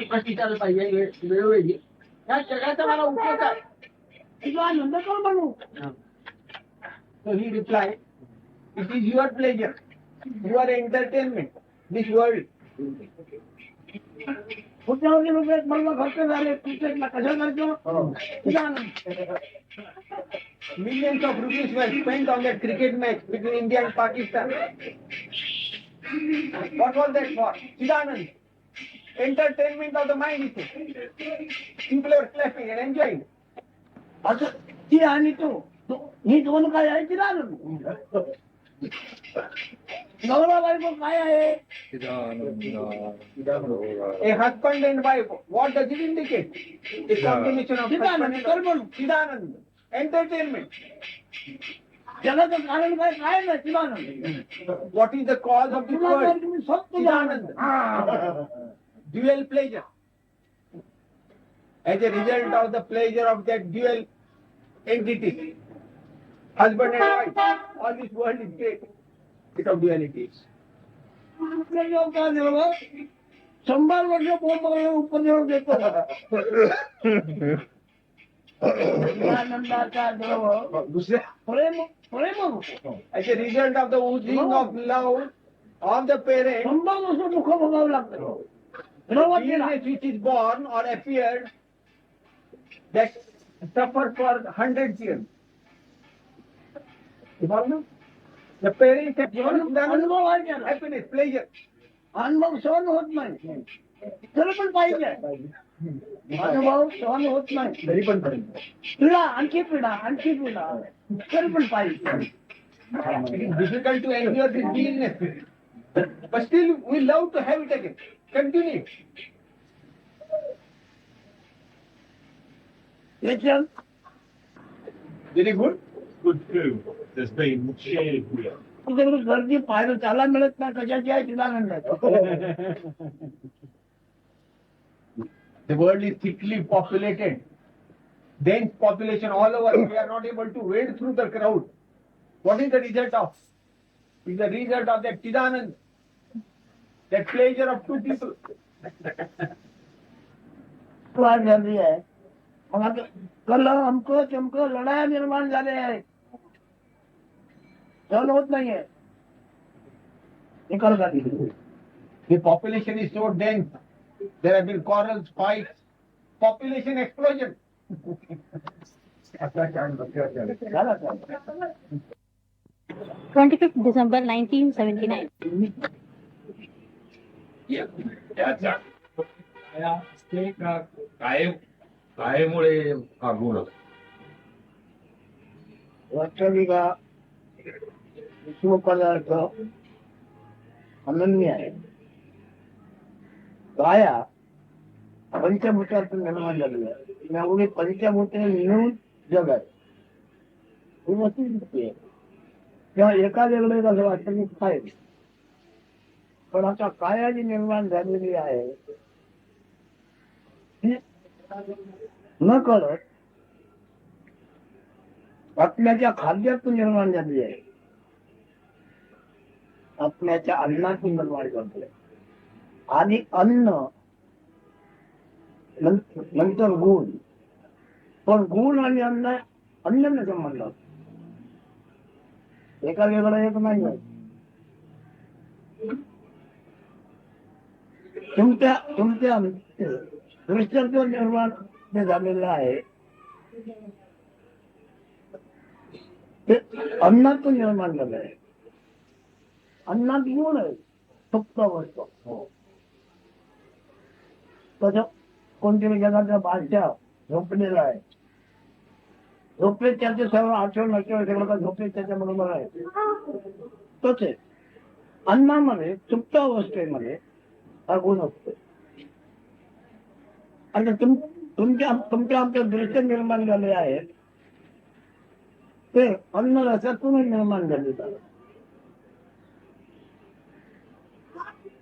प्रतिष्ठाला पाहिजे वेळोवेळी. या जगाचा मला उपयोग आहे, तुझा आनंद कोण बनवू? So he replied, it is your pleasure, your entertainment, this world. कोट्यावधी रुपये मला खर्च झाले क्रिकेटला, कशा करतो? तुझा आनंद. Millions of rupees were spent on that cricket match between India and Pakistan. What was that for? Chidanand. Entertainment of the mind is it. People were clapping and enjoying. Also, ती आणि तो ही दोन काय आहे? चिदानंद. नवरा बायको काय आहे? A husband and wife. What does it indicate? A combination of Chidanand. Entertainment. जगाचं कारण काय? काय नाही, चिदानंद. What is the cause of this world? Chidanand. Dual pleasure. As a result of the pleasure of that dual entity, husband and wife, all this world is great. It of duality. 100 वर्ष उपदेश देतो. आनंदाचा द्रव दुसऱ्या प्रेम as a result of the oozing of love of the parent, 100 वर्ष दुःख भोगावं लागतं. Which is born or appeared that suffer for 100 years. The parents have given them happiness, pleasure. अनुभव सहन होत नाही, तरी पण पाहिजे. अनुभव सहन होत नाही, तरी पण पाहिजे. पिढा आणखी पिढा तरी पण पाहिजे. It is difficult to endure this beingness, but still we love to have it again. Continue. Yes, very good. Good food that's been shared here. गर्दी पाहायला चाला मिळत नाही, कशाची आहे चिदानंद. The world is thickly populated, dense population all over. We are not able to wade through the crowd. What is the result of? It is the result of that Chidanand, that pleasure of two people. झाली आहे. मग आता कल अमकं चमकं लढाया निर्माण झाले आहे, सहन होत नाहीये. The population is so dense. There have been quarrels, fights, population explosion. 25th December 1979. कायमुळे हा गुण वास्तविका विश्वपदार्थ अनन्य आहे. काया पंचभूतातून निर्माण झालेली आहे. त्यामुळे पंचभूते मिळून जग आहे, ही वस्तुस्थिती आहे. तेव्हा एका वेगळं असं वाटतं की काय, पण आता काया जी निर्माण झालेली आहे ती न कळत आत्म्याच्या खाद्यातून निर्माण झाली आहे, आत्म्याच्या अन्नातून निर्माण झाली. आणि अन्न नंतर गुण, पण गुण आणि अन्न अन्यान्य संबंध, एका वेगळं एक नाही आहे. तुमच्या दृष्ट्यातून निर्माण जे झालेलं आहे ते अन्नातून निर्माण झालं आहे. अन्नात गुण आहे, सुप्त वस्तू. तसं कोणत्याही जगाचा बादशाह झोपलेला आहे, झोपेत त्याचे सर्व आठवण सगळं का झोपेत त्याच्या बरोबर आहे. तसे अन्नामध्ये सुप्त अवस्थेमध्ये हा गुण असतो. आणि तुमच्या आमच्या दृश्य निर्माण झाले आहे ते अन्न रसातूनच निर्माण झालेलं आहे.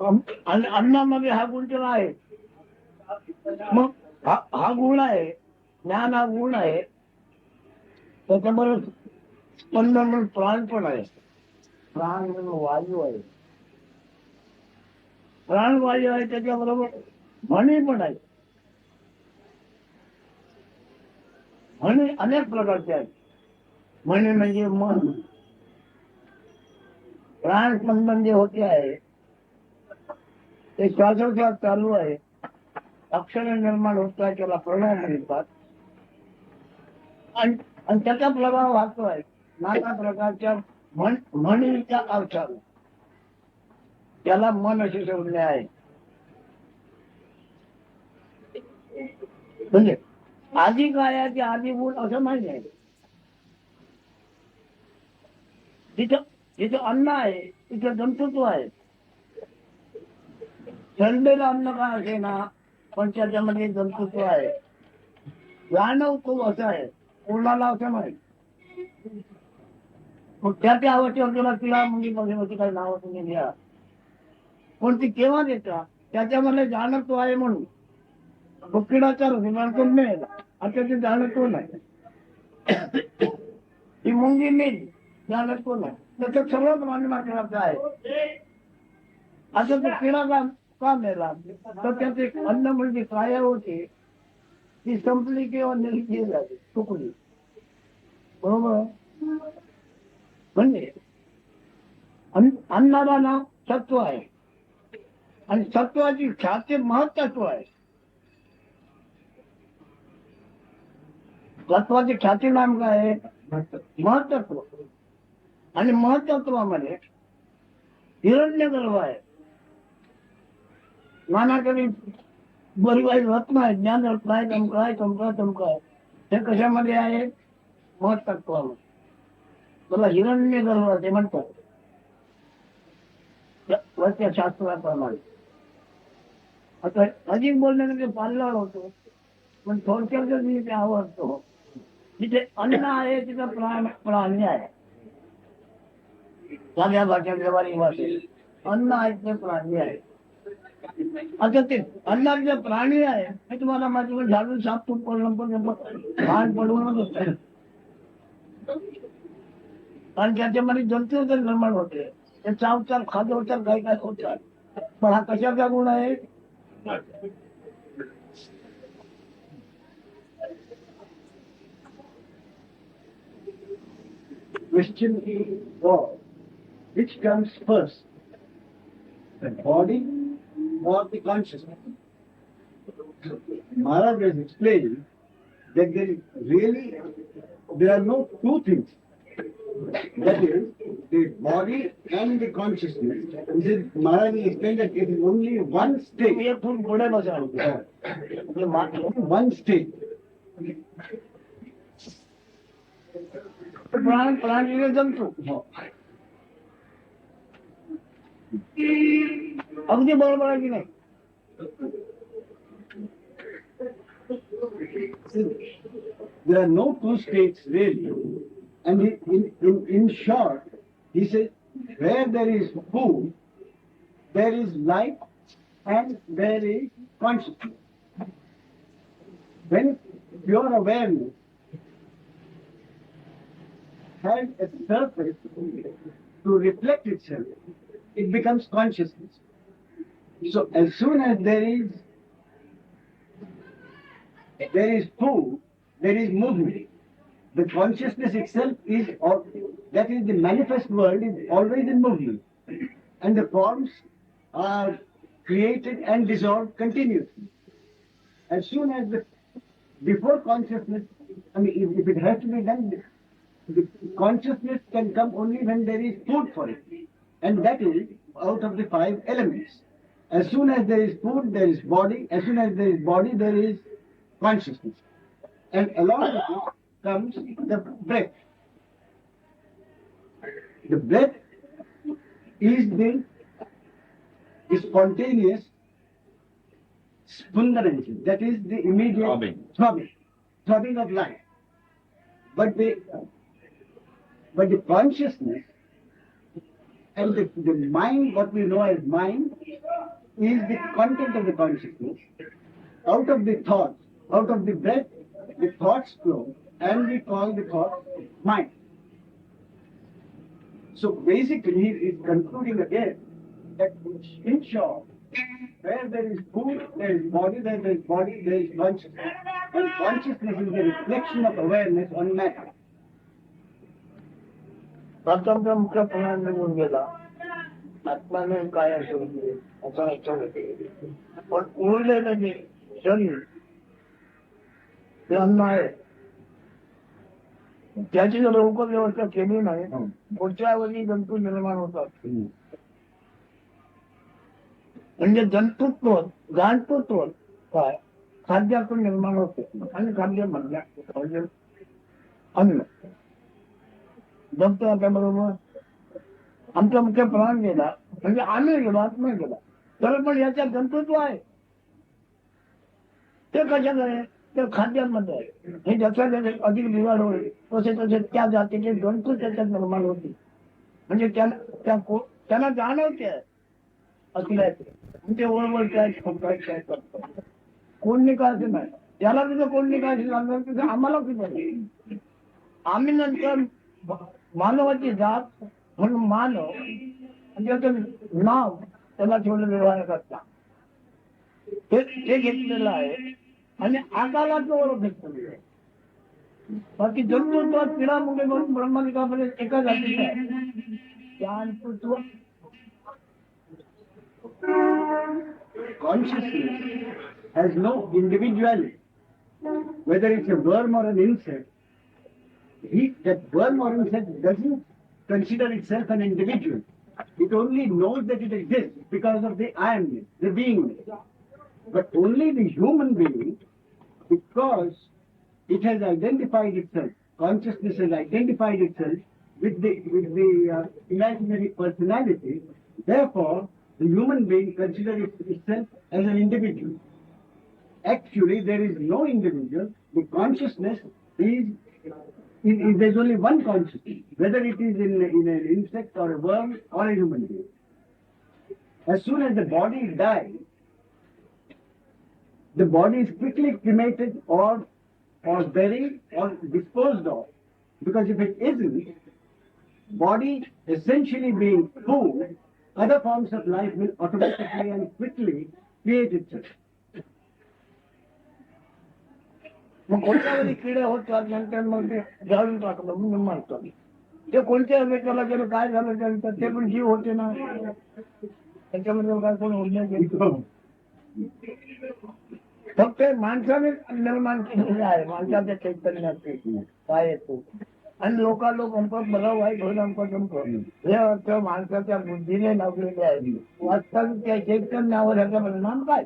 आणि अन्नामध्ये हा गुण तर आहे. मग हा गुण आहे, ज्ञान हा गुण आहे, त्याच्याबरोबर स्पंदन म्हणून प्राण पण आहे. प्राण म्हणून वायू आहे, प्राणवायू आहे, त्याच्याबरोबर म्हणी पण आहे. म्हणी अनेक प्रकारचे आहेत. म्हणी म्हणजे मन, प्राण स्पंदन जे होते आहे ते श्वासोश्वास चालू आहे, अक्षर निर्माण होत आहे, त्याला प्रणव म्हणतात. आणि त्याचा प्रभाव वाहतो आहे नाना प्रकारच्या म्हणीच्या अर्थाने. त्याला मन अशी संज्ञा आहे. म्हणजे आधी काय आहे ते आधी गुण असं नाही आहे. जिथं जिथं अन्न आहे तिथं जंतुत्व आहे. सडलेलं अन्न काय असे ना पण त्याच्यामध्ये जंतुत्व आहे. जाणवतो असं आहे, कोणाला असं नाही. मग त्या आवश्यकतेला तिला मुलीमध्ये काही नावं तुम्ही घ्या, पण ती केव्हा देतात त्याच्यामध्ये जाणत्व आहे म्हणून. भुकिडाचा निर्माण मिळेल आता ते जाणत्व नाही. ही मुंगी मिळेल जाणत्व नाही. त्याच्यात सगळं मानमात्राचं आहे. आता तो किडा का मेला तर त्यात एक अन्न म्हणजे काय होती ती संपली किंवा निर्जीव झाली, तुकडी. बरोबर. म्हणजे अन्नाला नाव सत्व आहे आणि सत्वाची ख्याती महत्त्व आहे. तत्वाची ख्याती नाम काय आहे? महत्त्व. आणि महत्त्वामध्ये हिरण्यगर्भ आहे. नाना कधी बरी वाईट रत्न आहे, ज्ञान रत्न आहे, चमका आहे. हे कशामध्ये आहे? महत्त्वामध्ये. मला हिरण्यगर्भ असे म्हणतात वरच्या शास्त्राप्रमाणे. आता अधिक बोलण्यामध्ये पाल्लाळ होतो, पण थोडक्यात मी ते आवडतो. जिथे अन्न आहे तिथं प्राणी आहे. साध्या भाषा व्यवहारिक भाषेत अन्न आहे ते प्राणी आहे. आता ते अन्नात जे प्राणी आहे हे तुम्हाला माझ्याकडे झाडून साफ तूप पडलं घाण पडवूनच होत. आणि त्याच्यामध्ये जंतू जर निर्माण होते ते चावचाल खाद्यवचार काही काय होतात. पण हा कशाचा गुण आहे? Question was, which comes first, the body or the consciousness? Maharaj has explained that there are no two things. That is, the body and the consciousness. Maharaj explained that it is only one state. One state. प्राणी जंतू अगदी बरोबर आहे की नाही? There are no two states really, and in short, he says where there is food, there is life, and there is consciousness. When pure awareness has a surface to reflect itself, it becomes consciousness. So as soon as there is food, there is movement. The consciousness itself that is the manifest world, is always in movement. And the forms are created and dissolved continuously. As soon as before consciousness, if it has to be done, the consciousness can come only when there is food for it. And that is out of the 5 elements. As soon as there is food, there is body. As soon as there is body, there is consciousness. And along with it comes the breath. The breath is the spontaneous spundarancy. That is the immediate throbbing of life. But the consciousness and the mind, what we know as mind, is the content of the consciousness. Out of the thoughts, out of the breath, the thoughts flow, and we call the thought mind. So basically, he is concluding again that in short, Where there is food, there is body, there is body, there is consciousness. And consciousness is the reflection of awareness on matter. प्रथमचा मुख्य प्राण निघून गेला, आत्माने काय असेल असा विचार होते. पण उरलेलं जे शरीर ते अन्न आहे, त्याची जर लवकर व्यवस्था केली नाही पुढच्या वेळी जंतू निर्माण होतात. म्हणजे जंतुत्व जाणतुत्व काय खाद्यातून निर्माण होते. आणि खाद्य म्हणजे अन्न जगतो. आता बरोबर आमचा मुख्य प्राण गेला म्हणजे आम्ही गेलो, आत्मा गेला, तर पण याच्यात जंतुत्व आहे. ते कशात आहे? ते खाद्यांमध्ये आहे. हे जसं अधिक बिघाड होईल तसे तसे त्या जातीचे जंतू त्याच्यात निर्माण होतील. म्हणजे त्यांना जाणवते असल्याचे. ते ओळवळ काय काय करतात. कोण निकायचं नाही त्याला, तिथं कोण निकायचं लागणार तिथं आम्हाला किती. आम्ही नंतर मानवाची जात म्हणून मानव म्हणजे नाव त्याला ठेवलं व्यवहार करता ते घेतलेलं आहे. आणि आकाराचं ओळख घेतलेली आहे. बाकी जंतुत्व पिढा मुळे म्हणून ब्रह्मलिकापर्यंत एका जातीचं आहे. ज्ञानपुत्व Consciousness has no individuality. Whether it's a worm or an insect, that worm or insect doesn't consider itself an individual. It only knows that it exists because of the I amness, the beingness. But only the human being, because it has identified itself, consciousness has identified itself with the imaginary personality. Therefore, the human being considers itself as an individual. Actually, there is no individual. The consciousness is there's only one consciousness, whether it is in an insect or a worm or a human being. As soon as the body dies, the body is quickly cremated or buried or disposed of. Because if it isn't, body essentially being food, other forms of life will automatically and quickly create itself. मग कोणत्या वेळी किडे होतात नंतर मग ते जाळून टाकलं म्हणून म्हणतात. ते कोणत्या वेळेला गेलं काय झालं त्यानंतर ते पण जीव होते ना, त्याच्यामध्ये काय कोण उल्लेख घेतो. फक्त माणसाने निर्माण केलेलं आहे. माणसाच्या चैतन्यात काय येतो आणि लोक बरं वाईट होईल हे अर्थ माणसाच्या बुद्धीने लावलेले आहे. वास्तविक त्या चैतन्यावर याचा परिणाम काय?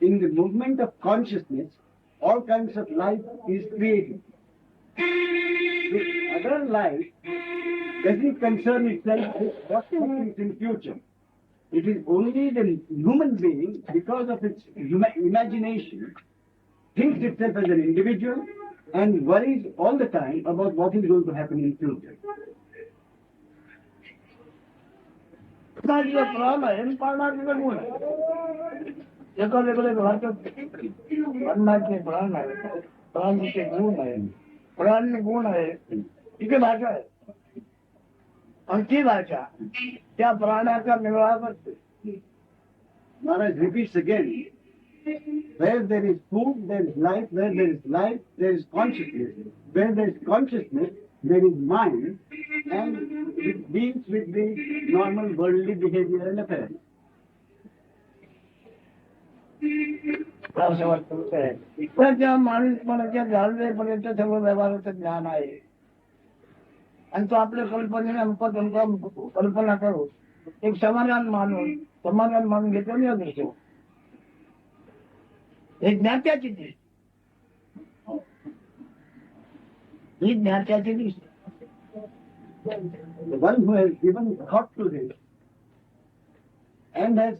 In the movement of consciousness, all kinds of life is created. The other life doesn't concern itself with what happens in future. It is only the human being, because of its imagination, thinks itself as an individual and worries all the time about what is going to happen in future. प्राण आहे पाळणारे गुण आहे. एका वेगळे अन्नाचे प्राण आहे, प्राणीचे गुण आहे, प्राण गुण आहे. तिथे भाषा आहे आणि ती भाषा त्या प्राण्याचा मेळावा करते. Maharaj repeats again, where there is food, there is life. Where there is life, there is consciousness. Where there is consciousness, there is mind, and it deals with the normal worldly behavior and affairs. त्या माणूसपणाच्या जाणवेपर्यंत सर्व व्यवहाराचं ज्ञान आहे आणि तो आपल्या कल्पनेने कल्पना करू एक समाधान मानून घेतो नाही अदृश्य. हे ज्ञात्याची दृष्टी, ही ज्ञात्याची दृष्टी. The one who has given thought to this and has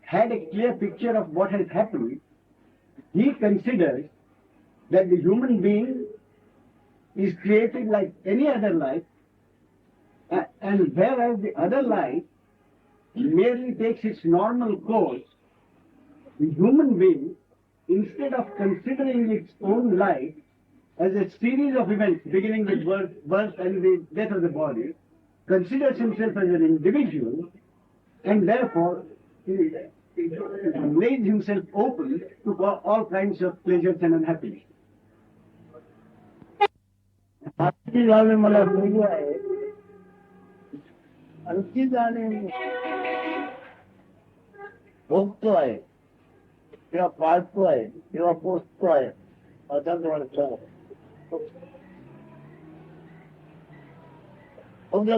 had a clear picture of what has happened, he considers that the human being is created like any other life, and whereas the other life merely takes its normal course, the human being, instead of considering its own life as a series of events beginning with birth and the death of the body, considers himself as an individual, and therefore he lays himself open to all kinds of pleasures and unhappiness. आजची जाणे मला वेगळी आहे. आणखी जाणे भोगतो आहे किंवा पाळतो आहे किंवा पोचतो आहे असाच वाटतं.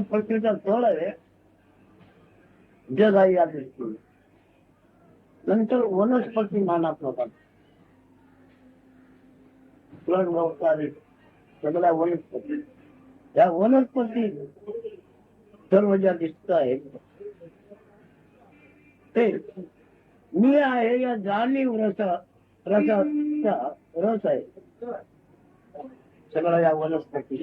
प्रत्येका स्थळ आहे जग आहे या दृष्टीने. नंतर वनस्पती मानात होतात. सगळ्या वनस्पती, त्या वनस्पती सर्व ज्या दिसत आहेत ते मी आहे या जाणीव रसाचा रस आहे सगळ्या या वनस्पती.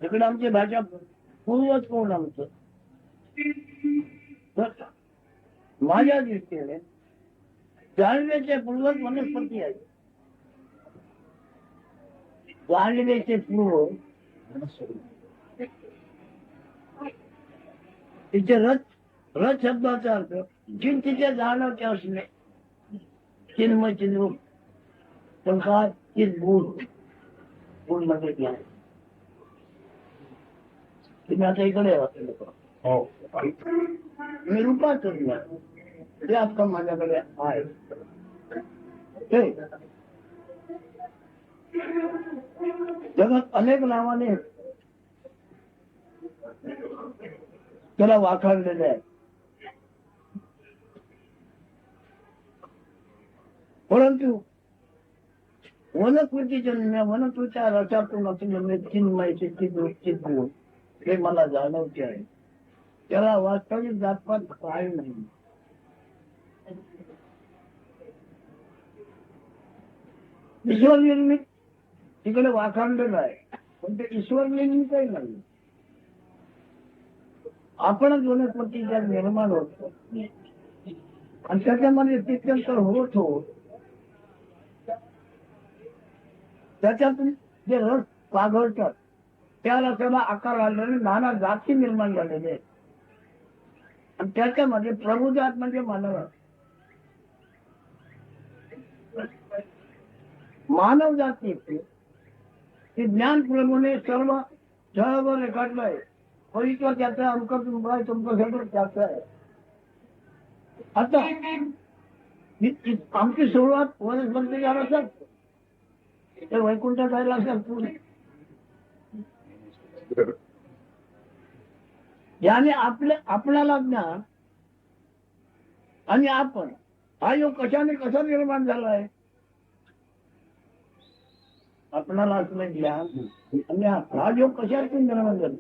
इकडे आमची भाषा पूर्वज कोण आमचं. माझ्या दृष्टीने जाणवेचे पूर्वज वनस्पती आहेत. जाणवेचे पूर्व तिचे रथ शब्दाचा अर्थ चिंतेचे जाणवते असणे. चिन्मय चिन्ह पण काय चित गुण गुण मध्ये घ्या. तुम्ही आता इकडे मी रूपांतर ते आता माझ्याकडे आहे. जगात अनेक नावाने त्याला वाखाणलेले आहे. परंतु वनस्पतीच्या रसातून असलेले चिन्मय चित हे मला जाणवते आहे. त्याला वास्तविक जातपात काय नाही. ईश्वर निर्मित तिकडे वाखाणलेलं आहे पण ते ईश्वर निर्मित काही नाही. आपणच वनस्पतीच्या निर्माण होतो आणि त्याच्यामध्ये तिथ्यंतर होत होत त्याच्यातून जे रस पाघळतात त्या रसाला आकार आलेले नाना जाती निर्माण झालेले आहेत. आणि त्याच्यामध्ये प्रभुजात म्हणजे मानव जाती ती ज्ञान प्रभूने सर्व जगावर रेखाटलंय. पवित्र त्याचं अंक तुमचं तुमचं त्याचं आहे. आता आमची सुरुवात वनस्पतीच्या रसात ते वैकुंठात जायला असेल पुढे याने आपल्याला ज्ञान आणि आपण हा योग कसा निर्माण झाला आहे. आपणाला असलं ज्ञान आणि हा योग कशातून निर्माण झाला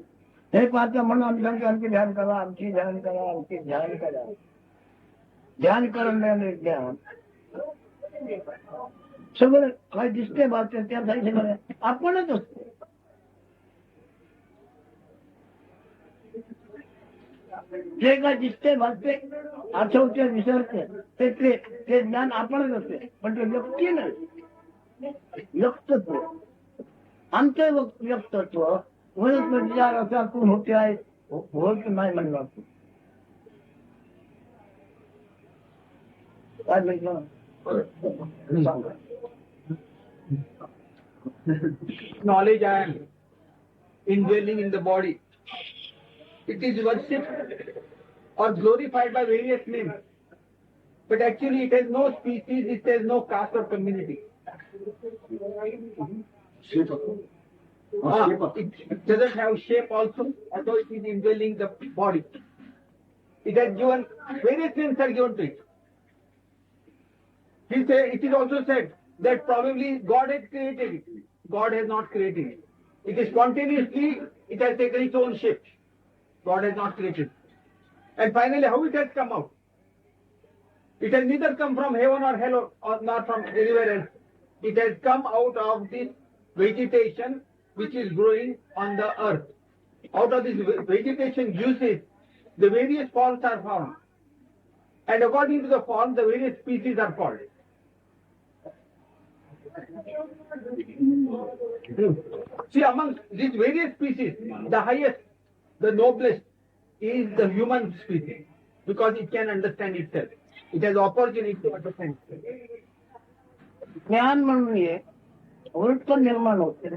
हे पाहता म्हणून आमची ध्यान करा आमची ध्यान करा आमची ध्यान करा. ध्यान करण्याने ज्ञान सगळं काय दिसते भाषे त्यासाठी सगळं आपणच असतो. जे काय दिसते भासते आठवते विसरते ते ज्ञान आपणच असते पण ते व्यक्ती नाही. व्यक्तत्व आमचं व्यक्तत्व वनस्पतीच्या रसातून होते आहे होत नाही म्हणणार. काय म्हणतो knowledge I am indwelling in the body. It is worshipped or glorified by various names, but actually it has no species, it has no caste or community. It doesn't have shape also, although it is indwelling the body. It has given, various names are given to it. It is also said that probably God has created it. God has not created it. It is spontaneously, it has taken its own shape. God has not created. And finally, how it has come out? It has neither come from heaven or hell or not from anywhere else. It has come out of this vegetation which is growing on the earth. Out of this vegetation juices, the various forms are formed. And according to the form, the various species are called. See, among these various species, the highest, the noblest, is the human species because it can understand itself. It has opportunity to understand itself. ज्ञान म्हणून ये वृत्त निर्माण होते.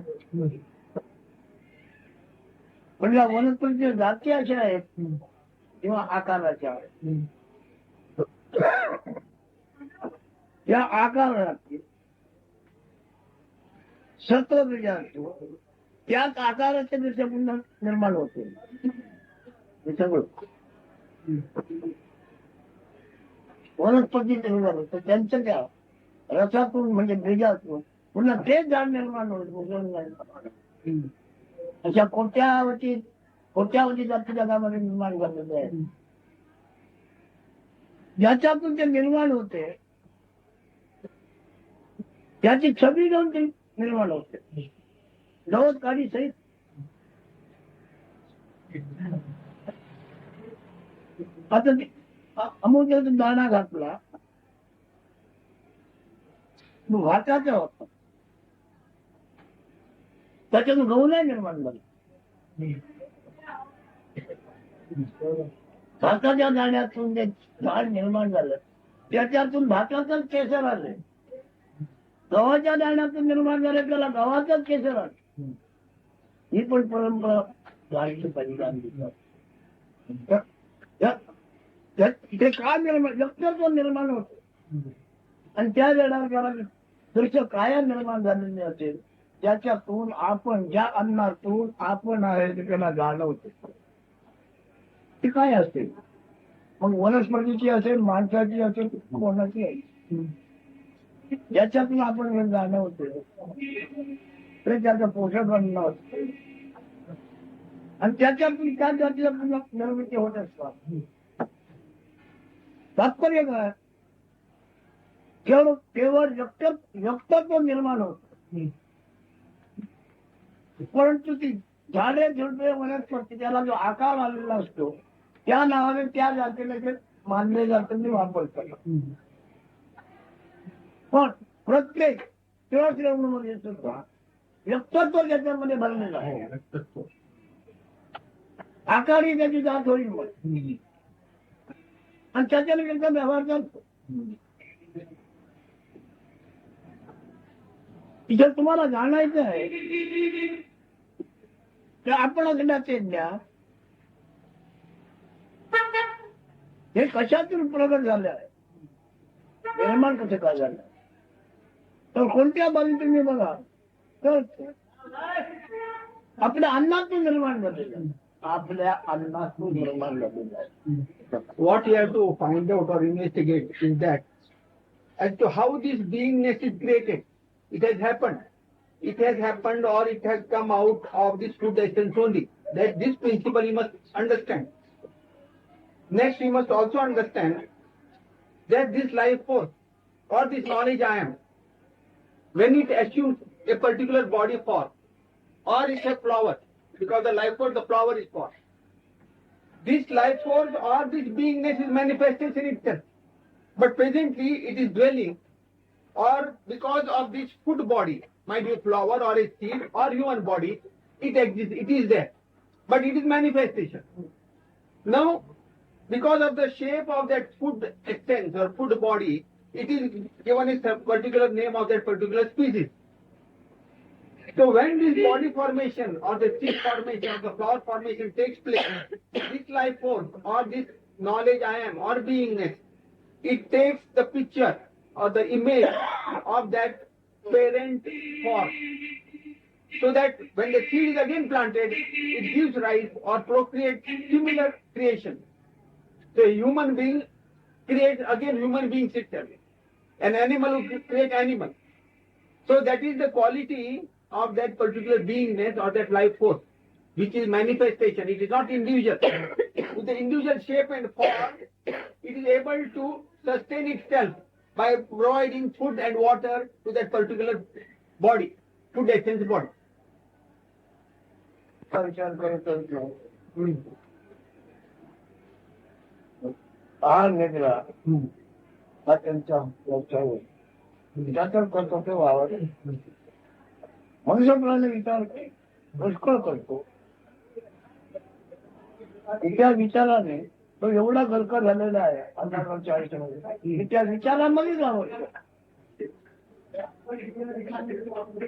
पण या वनस्पतीच्या जाती अशा आहेत किंवा आकाराच्या आहेत. या आकारात सत्व बीज असतो, त्याच आकाराचे जसे पुन्हा निर्माण होते. हे सगळं वनस्पती निर्माण होतं, त्यांचं त्या रसातून म्हणजे बीजातून पुन्हा तेच झाड निर्माण होईल. अशा कोट्यावधी जाती जगामध्ये निर्माण झालेले आहेत. ज्याच्यातून ते निर्माण होते त्याची छबी घेऊन ते निर्माण होते. गवत काढी सहित आता अमुक दाणा घातला भाताचा होता, त्याच्यातून गहू नाही निर्माण झाला. भाताच्या दाण्यातून जे झाड निर्माण झालं त्याच्यातून भाताचंच केसर आले. गव्हाच्या दाण्यातून निर्माण झालं त्याला गव्हाचंच केसर आलं. ही पण परंपरा गाडीची पहिली. ते काय निर्माण व्यक्तित्व निर्माण होत आणि त्या वेळेला त्याला दृश्य काया निर्माण झालेले असेल त्याच्यातून आपण ज्या अन्नातून आपण आहे ते त्याला जाणवते. ती काय असते मग वनस्पतीची असेल, माणसाची असेल, कोणाची आहे, ज्याच्यातून आपण हे जाणवते ते त्याचं पोषक अन्न असते आणि त्याच्यातून त्या जातीला पुन्हा निर्मिती होत असतात. तात्पर्य काय केवळ व्यक्तित्व निर्माण होत, परंतु ती झाडे झुडपे वनस्पती त्याला जो आकार आलेला असतो त्या नावाने त्या जातीला ते मानले जाते वापरतात. पण प्रत्येक श्रेणीमध्ये सुद्धा व्यक्तित्व त्याच्यामध्ये भरलेलं आहे. आकारही त्याची जात होईल मग आणि त्याच्याने त्यांचा व्यवहार चालतो. जर तुम्हाला जाणायचं आहे तर आपण अज्ञाते ज्ञान हे कशातून प्रगट झाले आहे, निर्माण कसे काय झालं तर कोणत्या बाजून तुम्ही बघा तर आपल्या अन्नातून निर्माण झालेलं आहे. आपल्या अन्नातून निर्माण झालेलं आहे. What you have to find out or investigate is that as to how this beingness is created. It has happened. It has happened or it has come out of this food essence only. That this principle you must understand. Next, you must also understand that this life force or this knowledge I am, when it assumes a particular body form or it's a flower, because the life force, the flower is form. This life force or this beingness is manifestation itself. But presently it is dwelling or because of this food body, might be a flower or a seed or human body, it exists, it is there. But it is manifestation. Now, because of the shape of that food essence or food body, it is given a particular name of that particular species. So when this body formation or the seed formation or the flower formation takes place, this life force or this knowledge I am or beingness, it takes the picture or the image of that parent form. So that when the seed is again planted, it gives rise or procreates similar creation. So a human being creates again human beings itself. An animal will create animal. So that is the quality of that particular beingness or that life force, which is manifestation. It is not individual. With the individual shape and form, it is able to sustain itself by providing food and water to that particular body, food essence body. विचार करत आहार निद्रा हा त्यांचा व्यवसाय होय. विचार करतो ते वावर मनुष्य प्राणी विचार पुष्कळ करतो त्या विचाराने तो एवढा गलका झालेला आहे 1540 मध्ये, त्या विचारामध्ये जावं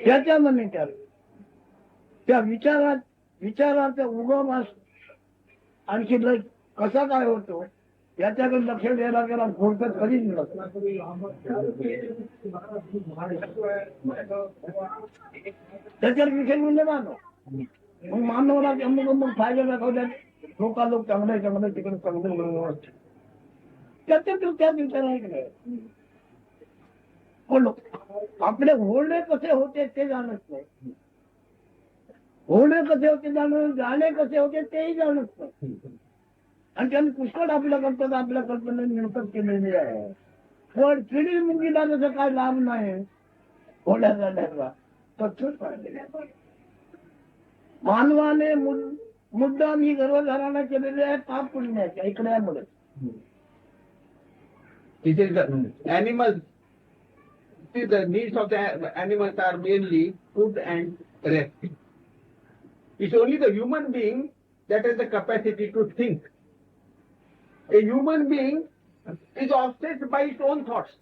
त्याच्यामध्ये त्या विचाराचा उगम आणखी कसा काय होतो याच्याकडे लक्ष द्यायला गेला फोडकत कधीच मिळत त्याच्यावर विषय म्हणजे मानव. मग मानवाला अमुक फायदे दाखवल्यात लोक चांगले तिकडे चांगले त्याच्यात त्या विचारायला पण आपले होणे कसे होते ते जाणत नाही, होणे कसे होते जाणे कसे होते तेही जाणत नाही. आणि त्यांनी पुष्कळ आपल्या कल्पना निरपत केलेली आहे. पण किडी मुंगीला जसं काय लाभ नाही होण्या जाण्याचा तसंच मानवाने मुद्दाम ही गर्भधारणा केलेली आहे पाप पुण्याच्या ऐकण्यामुळे. Animals, see the needs of the animals are mainly food and rest. It's only the human being that has the capacity to think. A human being is obsessed by his own thoughts.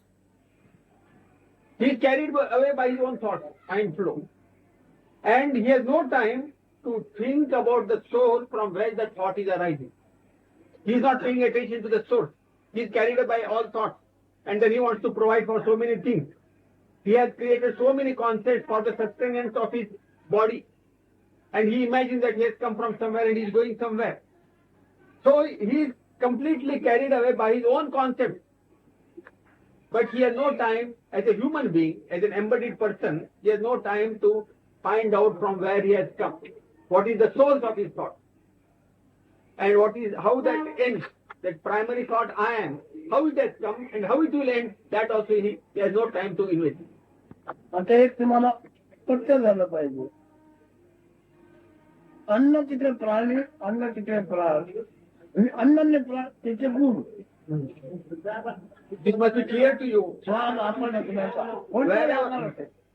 He is carried away by his own thoughts, mind flow. And he has no time to think about the source from where the thought is arising. He is not paying attention to the source. He is carried away by all thoughts. And then he wants to provide for so many things. He has created so many concepts for the sustenance of his body. And he imagines that he has come from somewhere and he is going somewhere. So he is completely carried away by his own concepts. But he has no time, as a human being, as an embodied person, he has no time to find out from where he has come. What is the source of his thought? And how that ends, that primary thought I am, how it has come and how it will end, that also he has no time to investigate. आता एक तुम्हाला पट्ट झालं पाहिजे. अन्न तिथे प्राणी, अन्न तिथे प्राण, अन्नाने तिथे गुण. This must be clear to you. स्वाद आपण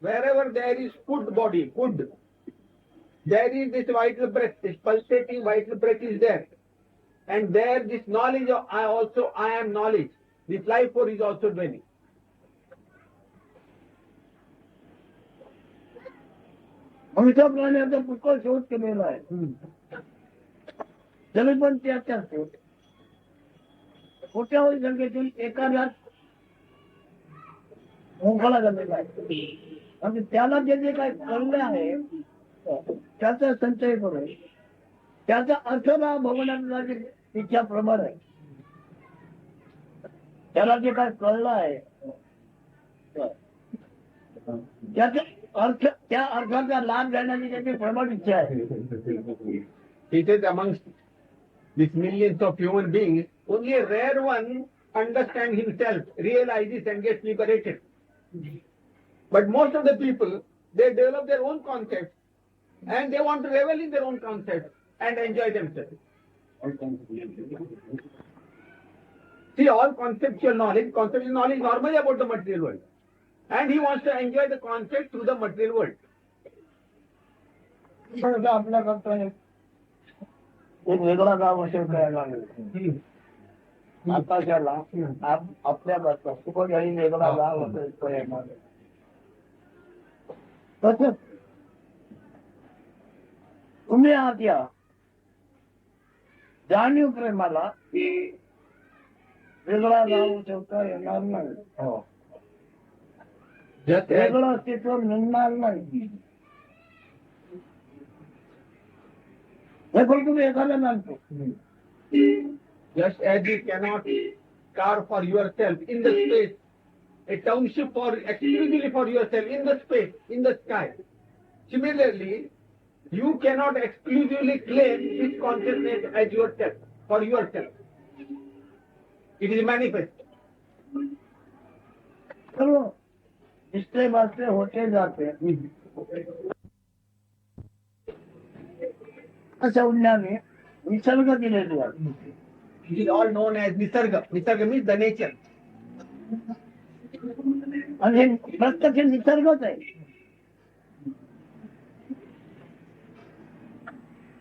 Wherever there is food body, food, there is this vital breath, this pulsating vital breath is there. And there this knowledge of I am knowledge, this life force is also dwelling. मनुष्य प्राण्याचा पुष्कळ शोध केलेला आहे. तरी पण त्याच्या कोट्यावधी संख्येतून एखाद्यात मोकळा झालेला आहे. आणि त्याला जे काही कळले आहे त्याचा संचय करून त्याचा अर्थ लाभ भोगण्याची इच्छा प्रबळ आहे. त्याला जे काय कळलं आहे त्याचा अर्थ, त्या अर्थाचा लाभ घेण्याची त्याची प्रबळ इच्छा आहे. It is amongst these millions of human beings, only a rare one understands himself, realizes and gets liberated. But most of the people, they develop their own concepts and they want to revel in their own concepts and enjoy themselves. See, all conceptual knowledge normally about the material world. And he wants to enjoy the concept through the material world. पण आपल्या करता एक वेगळा गाव असेल करायला आताच्याला आपल्या करता खूप काही वेगळा गाव असेल करायला तसंच तुम्ही आहात या जाणीव प्रेमाला वेगळा गाव ठेवता येणार नाही. वेगळं अस्तित्व मिळणार नाही. हे फक्त एखाद्या मानतो. Just as you cannot carve for yourself in the space, a township exclusively for yourself in the space, in the sky. Similarly, you cannot exclusively claim this consciousness as yourself, for yourself. It is manifest. सर्व दिसते भासते होते जाते संज्ञाने निसर्ग दिलेली आहे. It is all known as Nisarga. Nisarga means the nature. आणि हे प्रत्यक्ष निसर्गच आहे.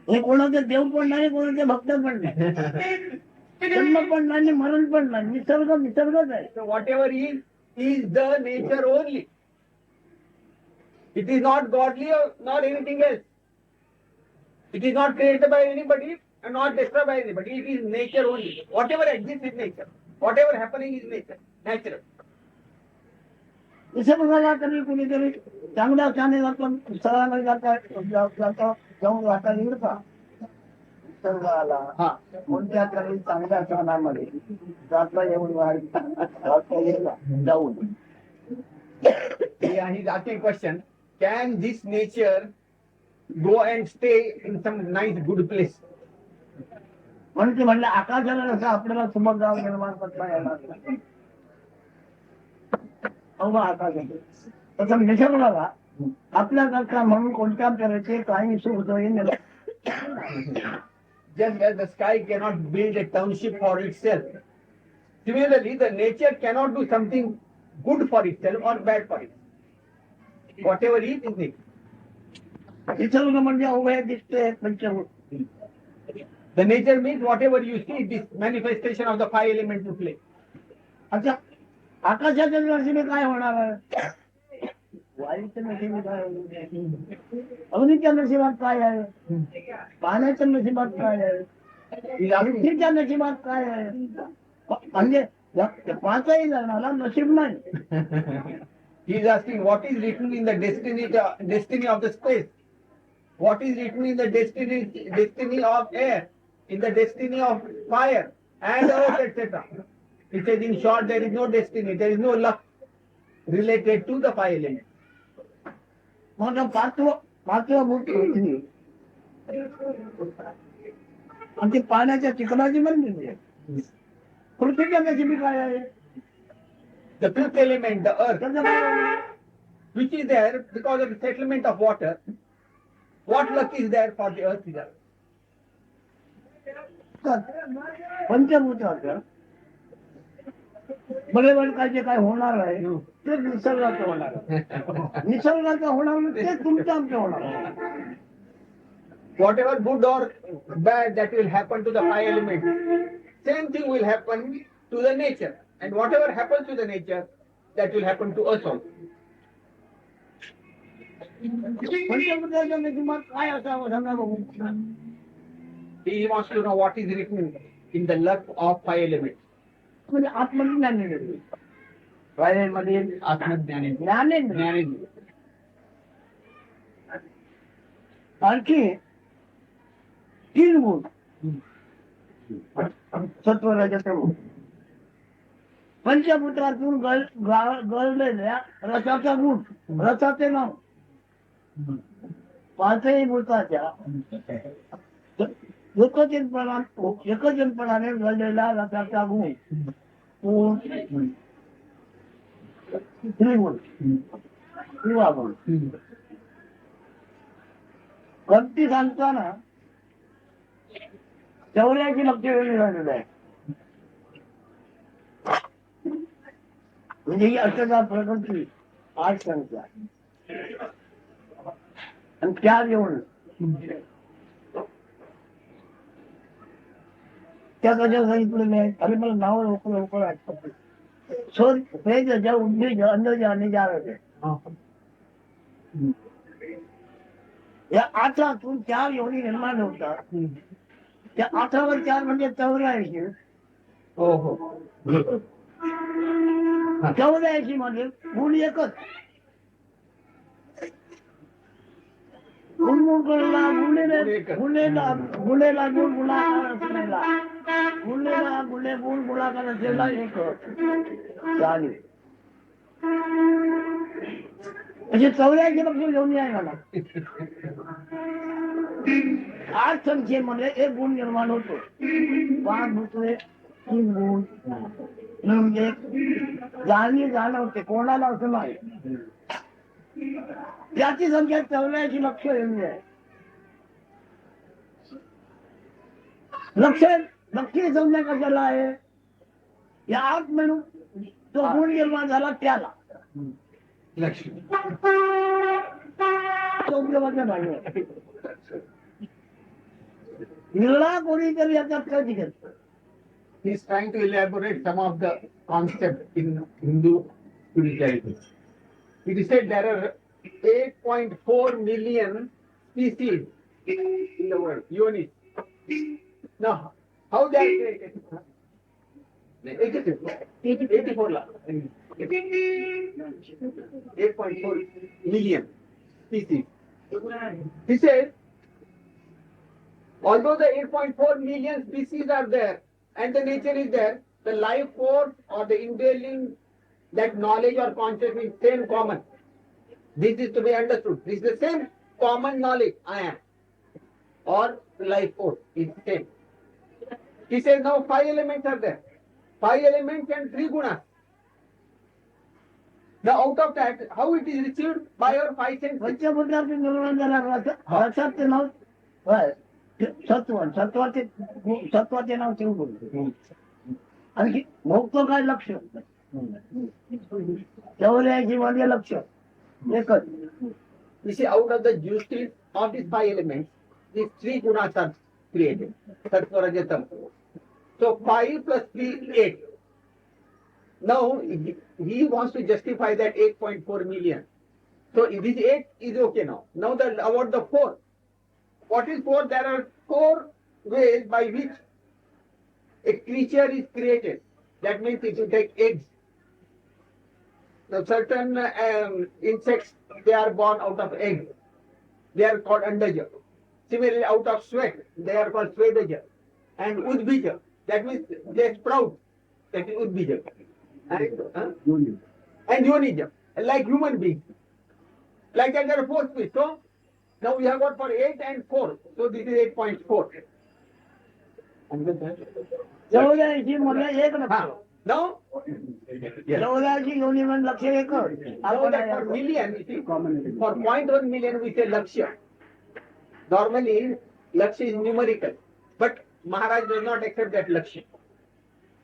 हे कोणाचं देव पण नाही, कोणाचे भक्त पण नाही. जन्म पण नाही, मरण पण नाही. निसर्गच आहे. So whatever is the nature only. It is not godly or not anything else. It is not created by anybody and not destroyed by anybody. It is nature only. Whatever exists is nature. Whatever happening is nature. Natural. निसर्गाला कधी कुणीतरी चांगल्या चांगल्या सरांना जाऊन राहता येईल का? निसर्गाला हा. कोणत्या तरी चांगल्या सणामध्ये जाता येऊन जाता येईल जाऊन. Yeah, he's asking a question. Can this nature go and stay in some nice good place? म्हणून ते म्हणलं आकाशाला जसं आपल्याला सुबक गाव निर्माण करता येणार नाही. अवघा आकाश आहे. तसं निसर्गाला आपल्याकरता म्हणून कोणत्या तऱ्हेचे काही सुख सोयी निर्माण. Just as the sky cannot build a township for itself, similarly, the nature cannot do something good for itself or bad for itself. Whatever is nature. निसर्ग म्हणजे अवघे दिसते पंचभूत. The nature means whatever you see, this manifestation of the five elements in play. अच्छा, आकाशाच्या नशिबी काय होणार आहे? वायूच्या नशिबी काय आहे? अग्नीच्या नशिबात काय आहे? पाण्याच्या नशिबात काय आहे? पृथ्वीच्या नशिबात काय आहे? म्हणजे पाचही जणाला नशीब नाही. He is asking what is written in the destiny of the space, what is written in the destiny of air, in the destiny of fire and earth, etc. He says in short there is no destiny, there is no luck related to the five elements. मग पाचवं भूत पृथ्वी आणि ती पाण्याच्या चिखलाची बनलेली आहे. पृथ्वीच्या नशिबी काय आहे? The fifth element, the earth, त्याचं काय आहे? which is there because of the settlement of water. What luck is there for the earth? पंचभूताचं बरे काय काय होणार आहे ते निसर्गाचं होणार आहे. निसर्गाचं होणार नाही, ते तुमचं आमचं होणार आहे. Whatever good or bad that will happen to the five elements, same thing will happen to the nature. And whatever happens to the nature, that will happen to us also. पंचभूताच्या नशिबात काय असावं सांगा बघू. He wants to know what is written in the luck of five elements. म्हणजे आत्मज्ञानी मध्ये आत्मज्ञानेंद्रिय. ज्ञानेंद्र ज्ञानेंद्रिय. आणखी तीन गुण सत्व रजतम. पंचभूतातून गळलेल्या रसाचा गुण, रसाचे नाव. पाचही भूताच्या एकजनपणाने गळलेला रसाचा गुण त्रिगुण किंवा गुण. गमती सांगताना 84 लक्ष वेगळी झालेलं आहे. म्हणजे ही अष्टधा प्रकृती 8 संख्या आणि 4 येऊन त्या कशा सांगितलेले आहेत. अरे मला नाव लवकर ऐकतात. सोर प्रेज ज्या उद्देश अंदाज आणि ज्या या 8 4 योनी निर्माण होतात. त्या 8वर 4 म्हणजे 84. हो हो. 84 मध्ये गुण एकच. गुणेला गुण गुणाकार असलेला, गुणेला गुणे गुण गुणाकार असलेला एकच. चालेल म्हणजे 84 लक्ष घेऊन आहे मला. 8 संख्येमध्ये एक गुण निर्माण होतो. 5 दुसरे 3 गुण म्हणजे जाणवते कोणाला असं नाही. याची संख्या 84 लक्ष एवढी आहे. लक्षी संख्या कशाला आहे? या 8 म्हणून तो गुण निर्माण झाला त्याला लक्ष्मी. तो उपयोगाचा नाही. निर्णय कोणीतरी याच्यात कधी घेतलं. He is trying to elaborate some of the concepts in Hindu spirituality. It is said there are 8.4 million species in the world, yonis. Now, how they are created? 84 lakh. 8.4 million species. He said, although the 8.4 million species are there and the nature is there, the life force or the indwelling that knowledge or consciousness is same common. This is to be understood. This is the same common knowledge I am or life force is same. He says now 5 elements are there. 5 elements and 3 gunas. Now out of that, how it is received by our 5 senses? पंचभूताचे निर्माण झाला रसाचे नाव होय. सत्व सत्वाचे नाव शिव बोलतो. आणखी भोगतो काय लक्ष चौऱ्याऐंशी मध्ये लक्ष एकच. You see, out of the juices of these 5 elements, these 3 gunas are created. Sattva, Rajas, Tamas. So 5 plus 3, 8. Now he wants to justify that 8.4 million. So this 8 is okay now. Now about the 4. What is 4? There are 4 ways by which a creature is created. That means if you take eggs, the certain insects, they are born out of eggs. They are called andaja. Similarly, out of sweat, they are called swedaja. And udbija, that means they sprout. That is udbija. And yonija, like human beings. Like that there are 4 species. So now we have got for 8 and 4. So this is 8.4. चौऱ्याऐंशी मध्ये एक लक्ष. Now, चौऱ्याऐंशी योनीमध्ये लक्ष एक. now that for million, you see, for 0.1 million we say lakshya. Normally, lakshya is numerical. But Maharaj does not accept that lakshya.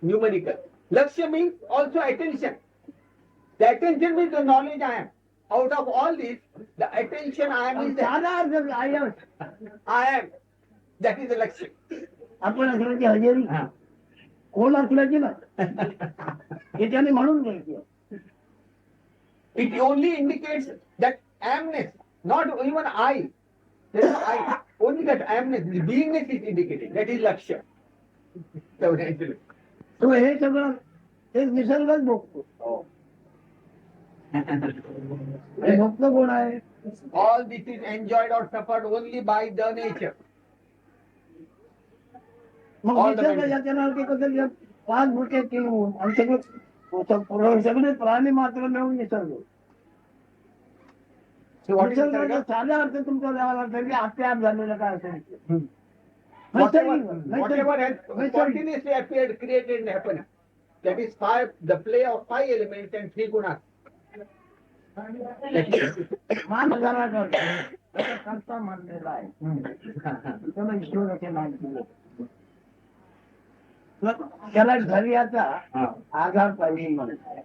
Numerical. Lakshya means also attention. The attention means the knowledge I am. Out of all this, the attention I am is the साधा अर्थ I am. I am. That is the lakshya. आपण असल्याची हजेरी कोण असल्याची ना हे त्याने म्हणून घ्यायची. It only indicates that amness, not even I. There is no I. Only that amness, the beingness is indicated. That is lakshya. तो हे सगळं एक निसर्गच भोगतो. हे भोगतो कोण आहे? All this is enjoyed or suffered only by the nature. मग All the निसर्ग याच्यानं कसं 5 भूते 3 गुण आणि सगळे प्राणी मात्र मिळून निसर्ग. So what is निसर्गाचा Nisarga? साधा अर्थ तुमचा द्यावा लागतो की आपोआप झालेलं काय असेल. Whatever has spontaneously appeared, created and happened. That is the play of 5 elements and 3 gunas. मान झाला करता करता मानलेला आहे. त्याला ईश्वराचे नाम दिले. त्याला धैर्याचा आधार पाहिजे म्हणतात.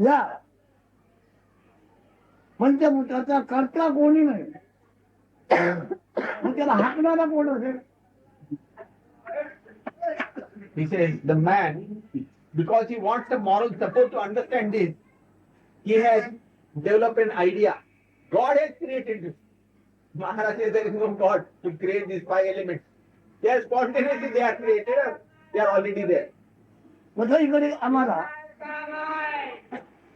या पंचभूताचा कर्ता कोणी नाही. मग त्याला हाकणारा कोण असेल? He says the man, because he wants the moral support to understand this, he has developed an idea. God has created this. Maharaj says there is no God to create these 5 elements. They are spontaneously, they are created, they are already there. मग इकडे आम्हाला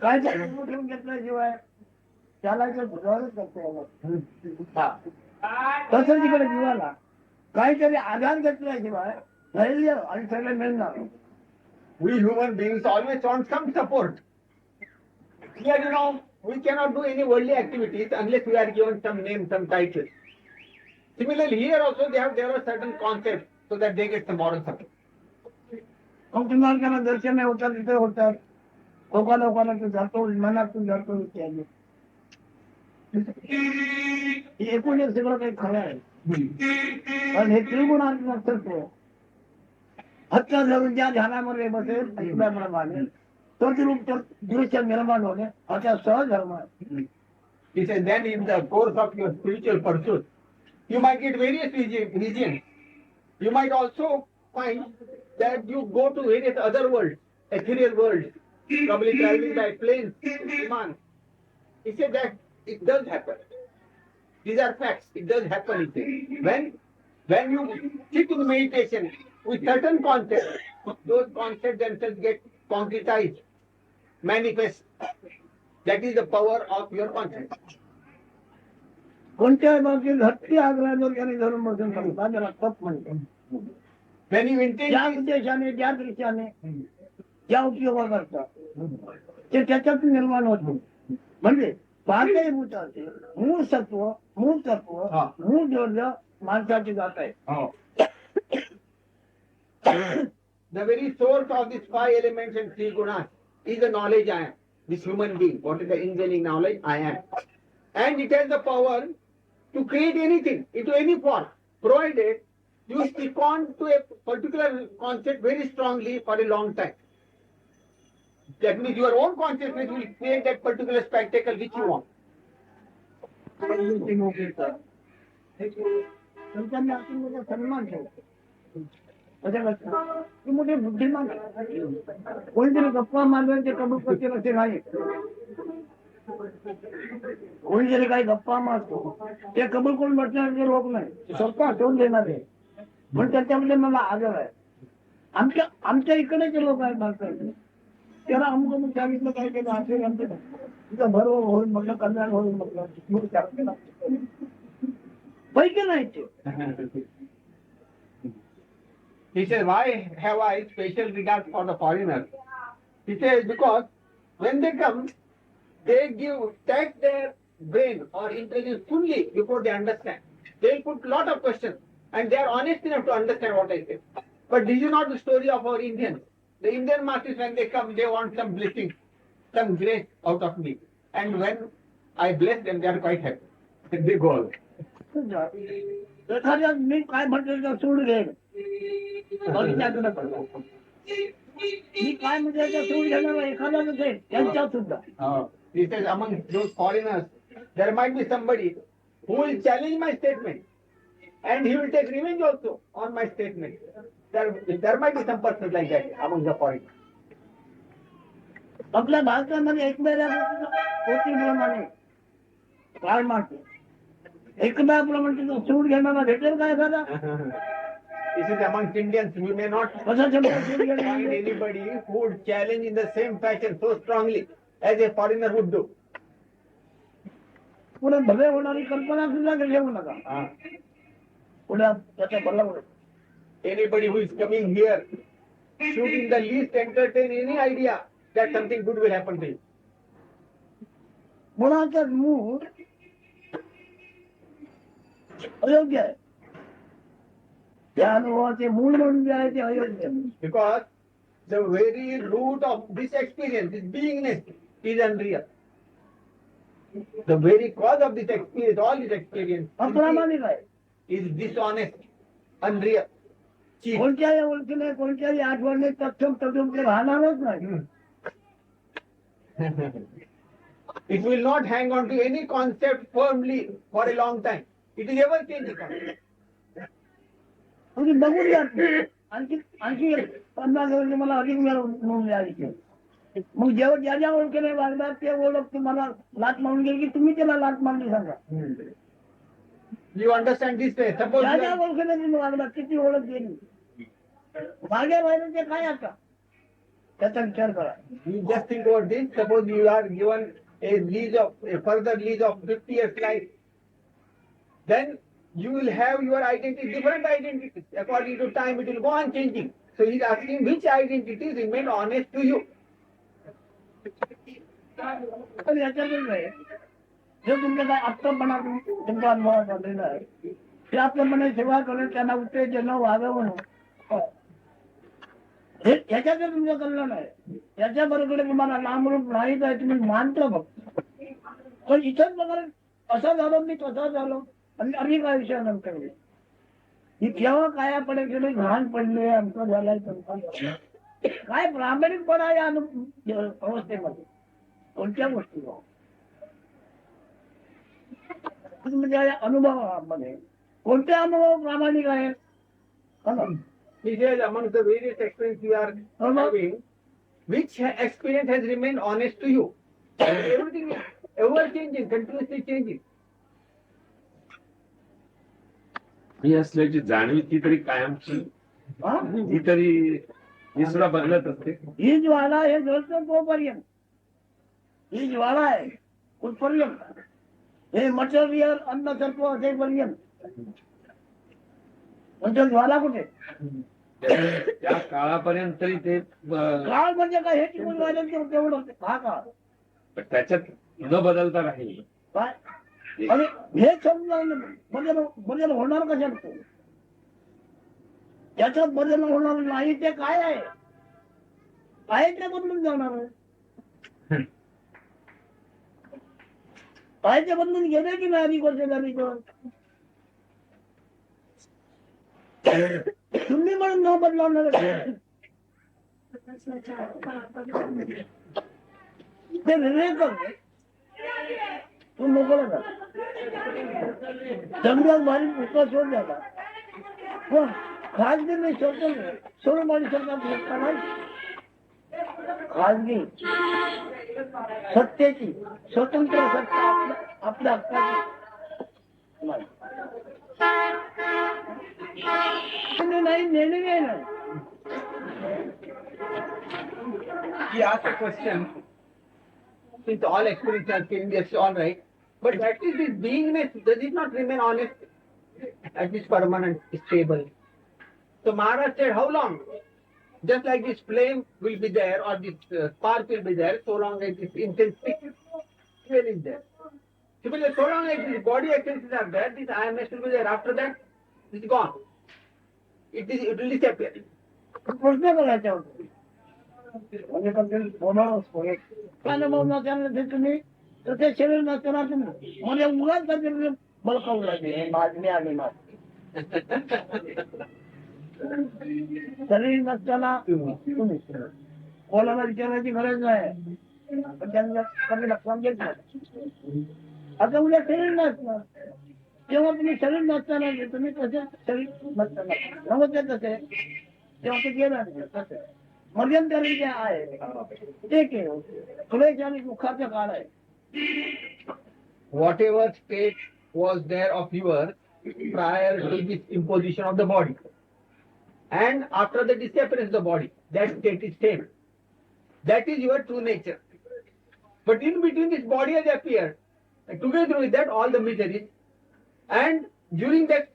काय ठेवून घेतल्याशिवाय चालायचं भुजावरच करतो. तसंच इकडे जीवाला काहीतरी आधार घेतल्याशिवाय धैर्य आणि सगळं मिळणार. We human beings always want some support. Here, you know, we cannot do any worldly activities unless we are given some name, some title. Similarly, here also they have developed certain concepts so that they get some moral support. कौटुंबाला दर्शन होतात तिथे होतात. लोकांना तू जातो विमानातून जातो इत्यादी. एकूण एक सगळं काही खरं आहे. पण हे त्रिगुणात्मक नसतं. हत्त धरून ज्या ध्यानामध्ये बसेल ऐकल्याप्रमाणे तो रूप दृश्य निर्माण होणे हा त्या सहधर्म आहे. He says, then in the course of your spiritual pursuit, you might get various regions. You might also find that you go to various other worlds, ethereal worlds, probably traveling by planes, viman. He said that it does happen. These are facts. It does happen. He said. When you sit in meditation with certain concepts, those concepts themselves get concretized, manifest. That is the power of your consciousness. कोणत्याही बाबतीत हत्ती आग्रहावर याने धरून बसून सांगतात त्याला तप म्हणतो. When you ज्या intend उद्देशाने ज्या दृश्याने ज्या उपयोग करतात ते त्याच्यातून निर्माण होतो. म्हणजे पातळीभूत असे मूळ सत्व मूळ तत्व मूळ द्रव्य माणसाची जात आहे. the very source of these 5 elements and 3 gunas is the knowledge I am. This human being, what is the indwelling knowledge? I am. And it has the power to create anything into any form, provided you stick on to a particular concept very strongly for a long time. That means your own consciousness will create that particular spectacle which you want. त्यांनी आपण मोठा सन्मान ठेवतो. ते मोठे बुद्धिमान कोणीतरी गप्पा मारले ते कबूल करतील असे नाही. कोणी जरी काही गप्पा मारतो ते कबूल करून बसणारे लोक नाही, स्वतः आठवून देणारे. पण त्याच्यामध्ये मला आदर आहे. आमच्या इकडेचे लोक आहेत भारतात, त्याला अमुक अमुक सांगितलं काय केलं असे आमचं तिथं बरोबर होईल म्हटलं, कल्याण होईल म्हटलं, पैकी नाही ते. He says, why have I special regard for the foreigners? He says, because when they come, they test their brain or intelligence fully before they understand. They'll put lot of questions and they are honest enough to understand what I say. But this is not the story of our Indians. The Indian masters, when they come, they want some blessing, some grace out of me. And when I bless them, they are quite happy. And they go away. एखाद्या मी काय म्हटलं सोड घे, मी काय म्हटलं सोड घेणार एखादा नसेल त्यांच्या सुद्धा. He says, among those foreigners, there might be somebody who will challenge my statement and he will take revenge also on my statement. There might be some person like that among the foreigners. आपल्या भारतामध्ये एकमेकाप्रमाणे काय मागतो एकमेकाप्रमाणे सूड घेणारा भेटेल काय एखादा. He says, amongst Indians, we may not find anybody who would challenge in the same fashion so strongly as a foreigner would do. पुढे भले होणारी कल्पना सुद्धा घेऊ नका. पुढे त्याच्या बरोबर Anybody who is coming here should in the least entertain any idea that something good will happen to you. मुळाचा मूळ अयोग्य आहे. त्या अनुभवाचे मूळ म्हणून जे आहे ते अयोग्य आहे. Because the very root of this experience, this beingness, is unreal. The very cause of this experience, all this experience, अप्रामाणिक आहे. is dishonest, unreal, cheap. कोणत्याही ओळखीने कोणत्याही आठवणी तत्सम तत्सम ते राहणारच नाही. It will not hang on to any concept firmly for a long time. It is ever changing concept. म्हणजे बघून जात आणखी 50 वर्ष मला अधिक म्हणून द्यायचे. मग जेव्हा ज्या ज्या ओळखीने वागतात ते ओळख तुम्हाला लाट मारून गेली की तुम्ही त्याला लाट मारली सांगा. You understand this way? Suppose ज्या you ज्या are, ओळखीने तुम्ही वागलात किती ओळख गेली मागे राहिलं ते काय आता त्याचा विचार करा. you just think about this. Suppose you are given a further lease of 50 years life. Then you will have your identity, different identities. According to time, it will go on changing. So he is asking which identities remain honest to you. तर याच्यातच आहे जो तुमच्या काय आत्तापणा तुमच्या अनुभवात झालेला आहे ते आपल्यापणे सेवा करून त्यांना उत्तेजन व्हावं म्हणून याच्यात तुमचं कल्याण आहे. याच्या बरोबर तुम्हाला लांबरूप नाहीच आहे, तुम्ही मानता फक्त. पण इथंच बघा असं झालं मी तसा झालो आणि अनेक विषय नंतर ही केव्हा काय पडेल घाण पडले आमचं झालाय काय प्रामाणिकपणा या अवस्थेमध्ये कोणत्या गोष्टी म्हणजे अनुभवामध्ये कोणते अनुभव प्रामाणिक आहेत? हा ना. He says among the various experiences you are having, which experience has remained honest to you? Everything is ever changing, continuously changing. ही असल्याची जाणीव ती तरी कायमची, हा? ही तरी ही सुद्धा बदलत असते. ही ज्वाला हे जळतं तोपर्यंत, ही ज्वाला आहे कुठपर्यंत? हे मटेरियल अन्न तत्व असेपर्यंत. म्हणजे ज्वाला कुठे? त्या काळापर्यंत तरी ते काळ म्हणजे काय? हे टिकून राहिलं तेवढं हा काळ. त्याच्यात न बदलता राहील. काय? आणि हे समजा बदल होणार कशात? त्याच्यात बदल होणार नाही ते काय आहे? आहे ते बदलून जाणार आहे. काय ते बदलून गेले की नाही अधिक वर्ष झाली तर? तुम्ही म्हणून न बदलवणार ते विवेक तू मोकळा का जंगलात भारी पुस्तक शोध झाला पण खाजगी नाही स्वतंत्र सोडून माझी सरकार नाही. खाजगी सत्तेची स्वतंत्र सत्ता आपल्या हक्काची नाही नेणवे नाही. He asked a question. Since all experiences are changing, that's all right. But at least this beingness, does it not remain honest? At least permanent, stable. So Maharaj said, how long? Just like this flame will be there or this spark will be there, so long as this intense fuel is there. Similarly, so long as this body essences are there, this I am will be there. After that, it is gone. It will disappear. प्रश्न करायचा होता म्हणजे अनुभव नसल्याने तुम्ही तर ते शरीर नसताना तुम्ही म्हणजे मुळात बळकावून लागले माझे आणि माझे शरीर नसताना तुम्ही कोणाला विचारायची गरज नाही पण त्यांना कमी लक्षात घेत नाही. आता उद्या शरीर नसणार तेव्हा तुम्ही शरीर नसताना तुम्ही कसे शरीर नसताना नव्हते तसे तेव्हा ते गेलं तसे मध्यंतरी जे आहे ते क्लेश आणि दुःखाचा काळ आहे. Whatever state was there of yours prior to this imposition of the body and after the disappearance of the body, that state is same. That is your true nature. But in between this body has appeared, and together with that all the miseries, and during that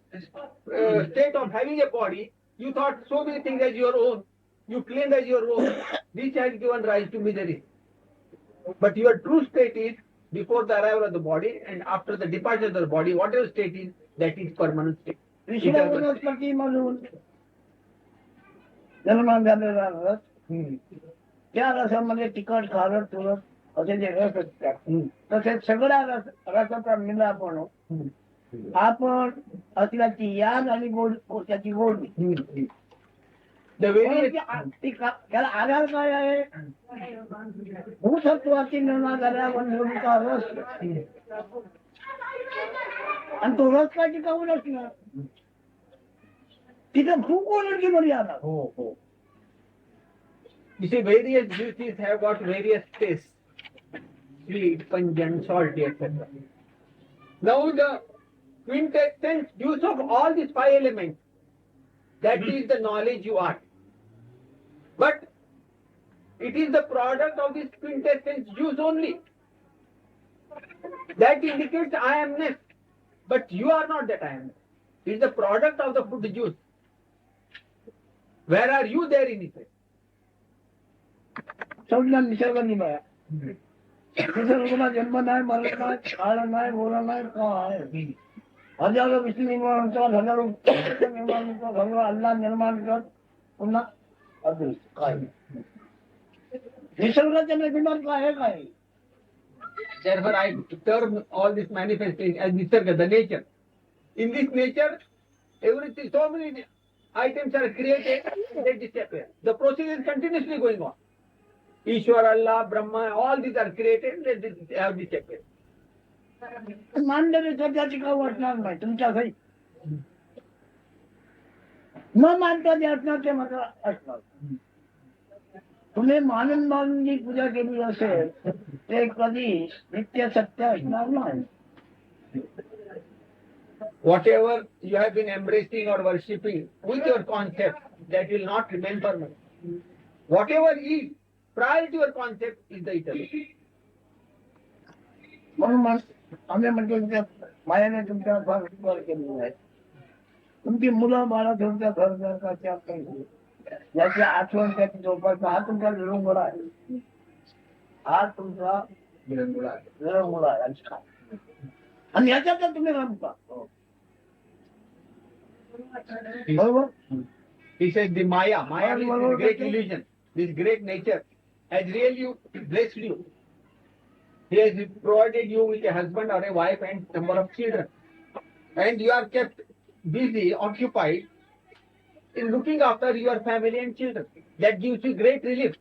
state of having a body, you thought so many things as your own, you claimed as your own, this has given rise to misery. But your true state is before the arrival of the body and after the departure of the body, whatever state is, that is permanent state. वनस्पती म्हणून निर्माण झालेला रस त्या रसामध्ये तिखट खारट तुरट असे जे रस असतात तसेच सगळ्या रसाचा मिलाप म्हणून आपण असल्याची याद आणि त्याची गोडी त्याला आधार काय आहे? भूसत्वाची निर्माण झाल्यावर रस आणि तो रस काय टिकावून असणार तिथं भूक ओळखी मर्यादा. You see, various juices have got various tastes, sweet, pungent, salty, etc. Now the quintessence juice of all these five elements, that is the knowledge you are. But it is the product of this quintessence juice only. That indicates I amness. But you are not that I amness. It is the product of the food juice. Where are you there in it? समजा निसर्ग निभाया निसर्गाला जन्म नाही मरण नाही काळ नाही बोला नाही काय हजारो विष्णू निर्माण कर हजारो निर्माण कर भगवान अल्लाह निर्माण कर पुन्हा अदृश्य काय निसर्गाच्या निर्माण काय काय. Therefore, I term all this manifestation as Nisarga, the nature. In this nature, everything, so many items are created, they disappear. The process is continuously going on. Ishwar, Allah, Brahma, all these are created, they have disappeared. मानलेली सध्याची का वाटणार नाही तुमच्या घरी न मानता जे असणार ते मात्र असणार. तुम्ही मानून मानून जी पूजा केली असेल ते कधी नित्य सत्य असणार नाही. Whatever you have been embracing or worshipping with your concept, that will not remain permanent. Whatever is prior to your concept is the eternal. म्हणून आम्ही म्हणतो तुमच्या मायाने तुमच्या फार उपकार केलेले आहे. तुमची मुलं बाळा तुमच्या घरच्या याची आठवण त्याची जोपासना हा तुमचा विरंगुळा आहे. हा तुमचा विरंगुळा आहे आणि याच्यात तुम्ही रमता. बरोबर. He says the Maya is this great illusion, this great nature has really blessed you. He has provided you with a husband or a wife and number of children. And you are kept busy, occupied in looking after your family and children. That gives you great relief.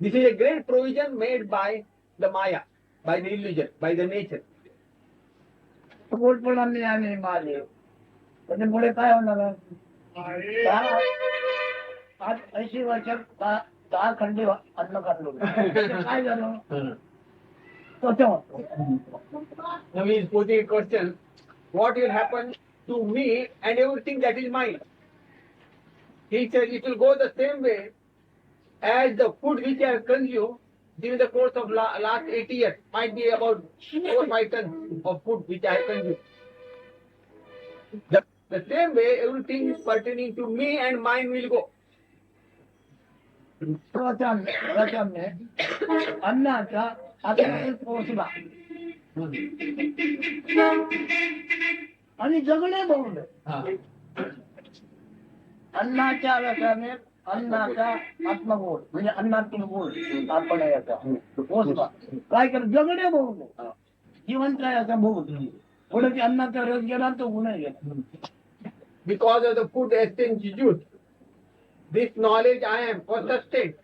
This is a great provision made by the Maya, by the illusion, by the nature. गोडपणाने आम्ही मारले त्याच्या पुढे काय होणार आहे? 80 वर्षात 10 खंडी अन्न काढलो काय झालं? Now he is posing a question, what will happen to me and everything that is mine? He says it will go the same way as the food which I have consumed during the course of last 80 years. Might be about 4 or 5 tons of food which I have consumed. The same way everything pertaining to me and mine will go. प्रथम अन्नाचा आत्म्यात पोहोचला आणि जगणे बोलले. अन्नाच्या रसाने अन्नाचा आत्मबोध म्हणजे अन्नातून बोध आपण याचा पोचला काय कर जगणे बोलले जिवंत याचा बोध पुढे ते अन्नाचा रस गेला तो गुन्हा गेला. Because of the food exchange juice, this knowledge I am was sustained.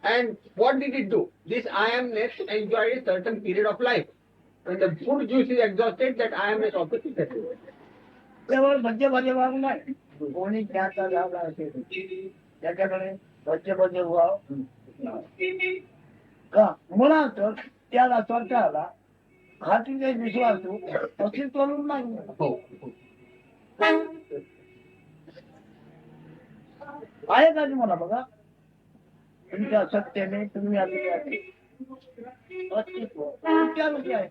And what did it do? This I amness enjoyed a certain period of life. When the food juice is exhausted, that I amness also disappears. केवळ भज्य भजे भाव नाही कोणी त्याचा झाला असेल त्याच्याकडे भज्य भजे भाव का मुळात त्याला स्वतःला खातीचे विश्वास अशी करून नाही आहे का तुम्हाला बघा तुमच्या सत्तेने तुम्ही आलेले आहे अस्तित्व तुमच्यामध्ये आहे.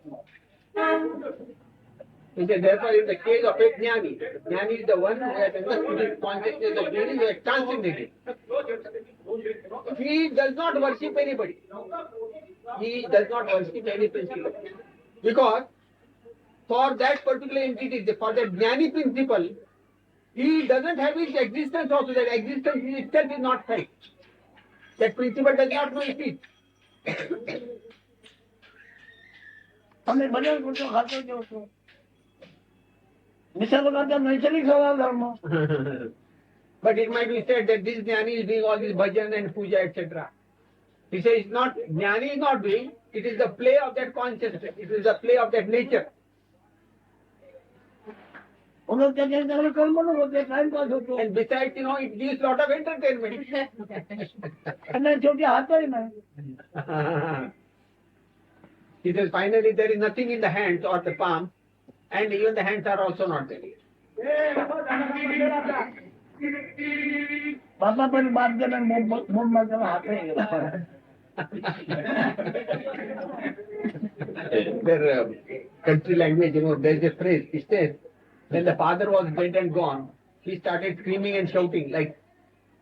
Therefore, in the case of a jnani, jnani is the one who has understood his consciousness of being, who has transcended it. He does not worship anybody. He does not worship any principle. Because for that particular entity, for that jnani principle, he doesn't have his existence also. That existence itself is not felt. That principle does not know it. आम्ही भले कुठं खातो जेवतो निसर्गाचा नैसर्गिक स्वभाव धर्म. But it might be said that this jnani is doing all this bhajan and puja, etc. He says not jnani is not doing, it is the play of that consciousness, it is the play of that nature. म्हणून त्याच्याकडे कर्मणूक होते timepass होतो And besides, it gives lot of entertainment. आणि शेवटी हातही नाही. He says finally there is nothing in the hands or the palm, and even the hands are also not there. बाबा पण बाप गेला मूड माझ्याला हातही गेला. Their country language, there is a phrase, it says, when the father was dead and gone, he started screaming and shouting, like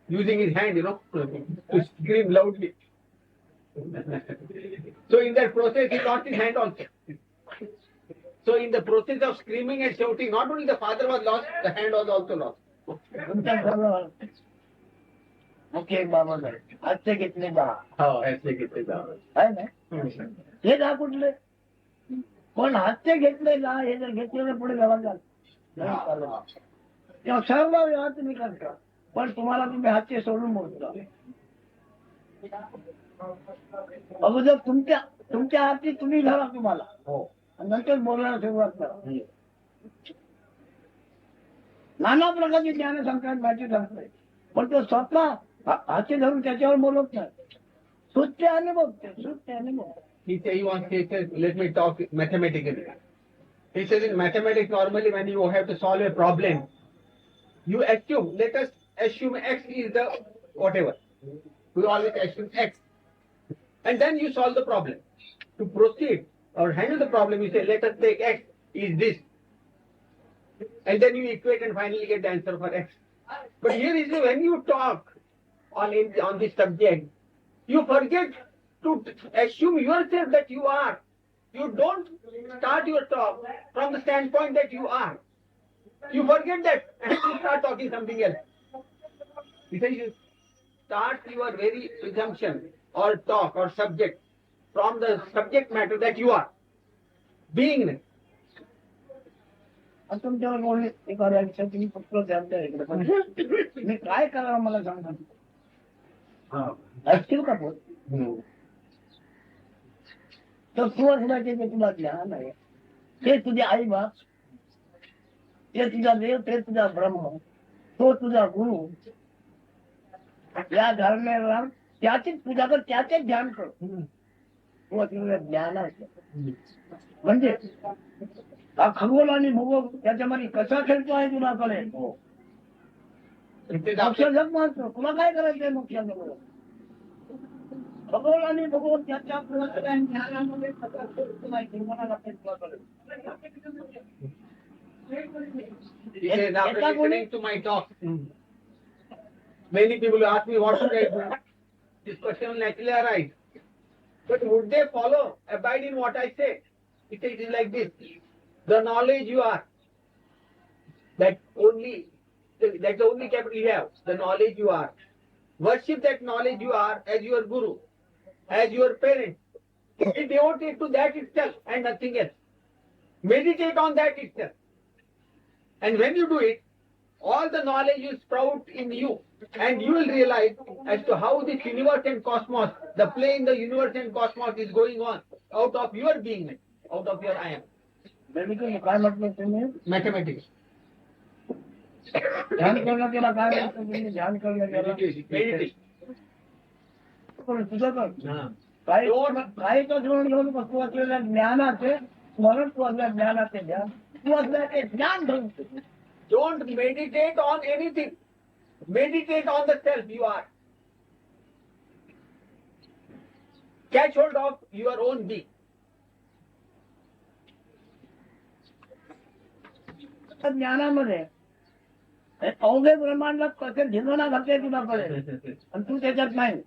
using his hand, to scream loudly. So in that process, he lost his hand also. So in the process of screaming and shouting, not only the father was lost, the hand was also lost. तुमच्या घरावर मुख्य एक बाबा आहे हातचे घेतले बा आहे ना हे जा कुठले पण हातचे घेतले ना हे जर घेतलेले पुढे गावात तेव्हा सर्व व्यवहार तुम्ही करता पण तुम्हाला तुम्ही हातचे सोडून बोलता अगोदर तुमच्या हाती तुम्ही घाला तुम्हाला आणि नंतर बोलायला सुरुवात करा. नाना प्रकारची ज्ञान सांगतात, माहिती सांगताय, पण तो स्वतः हाती धरून त्याच्यावर बोलत नाही. सुट्टे अनुभव सुट्टे अनुभव. He says, let me talk mathematically. He says in mathematics, normally when you have to solve a problem, you assume, let us assume x is the whatever. We always assume x. And then you solve the problem. To proceed or handle the problem, you say, let us take x is this. And then you equate and finally get the answer for x. But here is when you talk on this subject, you forget to assume yourself that you are. You don't start your talk from the standpoint that you are. You forget that and you start talking something else. Because you start your very presumption or talk or subject from the subject matter that you are. Beingness. आणि तुमच्यावर कोणी एखाद्या विषयात तुम्ही फक्त द्या इकडे पण मी काय करावं मला सांगा. ऐकतील का बोल तर सुवासनाचे जे तुला ज्ञान आहे ते तुझे आई बाप, ते तुझा देव, ते तुझा ब्रह्म, तो तुझा गुरु. या धर्मेला त्याचीच पूजा कर, त्याचेच ध्यान कर. तुझं ज्ञान आहे म्हणजे हा खगोल आणि भूगोल त्याच्यामध्ये कसा खेळतो आहे तुला कळेल. मोक्ष जग मानतो, तुला काय करायचंय मोक्ष जग. खगोल आणि भूगोल त्याच्या ज्ञानामध्ये कसा खेळतो नाही तुम्हाला कळेल. He says, after listening to my talk, many people ask me what should I do. This question will naturally arise. But would they follow, abide in what I say? It is like this. The knowledge you are, that's the only capital you have, the knowledge you are. Worship that knowledge you are as your guru, as your parent. Be devoted to that itself and nothing else. Meditate on that itself. And when you do it, all the knowledge will sprout in you. And you will realize as to how this universe and cosmos, the play in the universe and cosmos is going on out of your beingness, out of your I am. काय म्हटलं तुम्ही Mathematics. ध्यान करणं केला, काय म्हटलं तुम्ही ध्यान करणं केलं. Meditation. तुझं कर काही तो घेऊन घेऊन तू असलेल्या ज्ञानाचे स्मरण, तू असलेल्या ज्ञानाचे ध्यान, तू असलेले ज्ञान धरून. Don't meditate on anything. Meditate on the self you are. Catch hold of your own being. ज्ञानामध्ये अवघे ब्रह्मांडात कसे ढिंगणा घालते तुला कळेल आणि तू त्याच्यात नाही.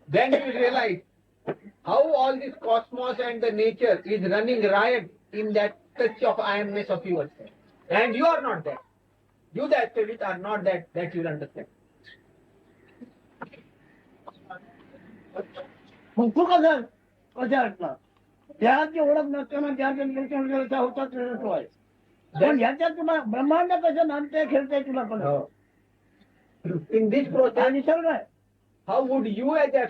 Then you realize how all this cosmos and the nature is running riot in that touch of I amness of yours. And you are not that. You, the spirit, are not that. That you will understand. मग तू कसा असणार त्याची ओळख नसताना त्याच्या होता तो आहे. पण ह्याच्यात तुला ब्रह्मांड कसं नांदते खेळते तुला कळेल. In this process, निसर्ग आहे. how would you as a